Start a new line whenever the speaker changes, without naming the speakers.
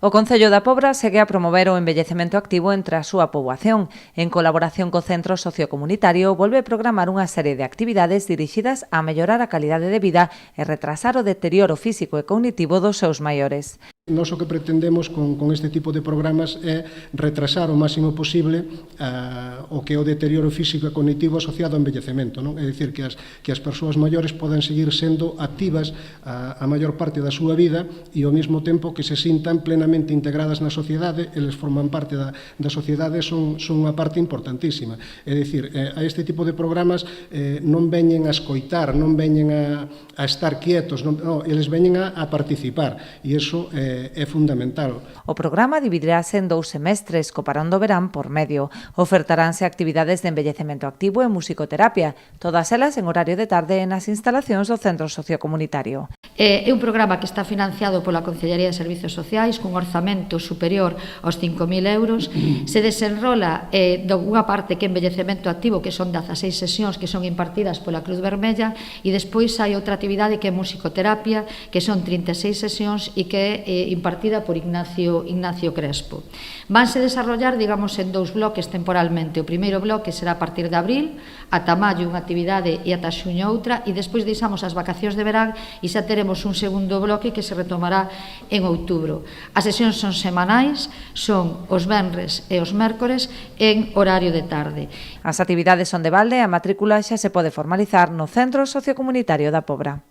O Concello da Pobra segue a promover o envellecemento activo entre a súa poboación. En colaboración co Centro Sociocomunitario, volve a programar unha serie de actividades dirixidas a mellorar a calidade de vida e retrasar o deterioro físico e cognitivo dos seus maiores.
Nós o que pretendemos con este tipo de programas é retrasar o máximo posible o que é o deterioro físico e cognitivo asociado ao envellecemento, non? É dicir, que as persoas maiores poden seguir sendo activas a maior parte da súa vida e ao mesmo tempo que se sintan plenamente integradas na sociedade, eles forman parte da sociedade, son unha parte importantísima. É dicir, a este tipo de programas non veñen a escoitar, non veñen a estar quietos, non, eles veñen a participar e iso é fundamental.
O programa dividirase en 2 semestres, co parón do verán por medio. Ofertaránse actividades de envellecemento activo e musicoterapia, todas elas en horario de tarde nas instalacións do Centro Sociocomunitario.
É un programa que está financiado pola Concellería de Servizos Sociais cun orzamento superior aos 5.000 euros. Se desenrola dunha parte que é envellecemento activo, que son 16 sesións que son impartidas pola Cruz Vermella, e despois hai outra actividade que é musicoterapia, que son 36 sesións e que é impartida por Ignacio Crespo. Vanse desarrollar, digamos, en 2 bloques temporalmente. O primeiro bloque será a partir de abril, ata maio unha actividade e ata xuño outra, e despois deixamos as vacacións de verán e xa teremos un segundo bloque que se retomará en outubro. As sesións son semanais, son os venres e os mércores en horario de tarde.
As actividades son de balde e a matrícula xa se pode formalizar no Centro Sociocomunitario da Pobra.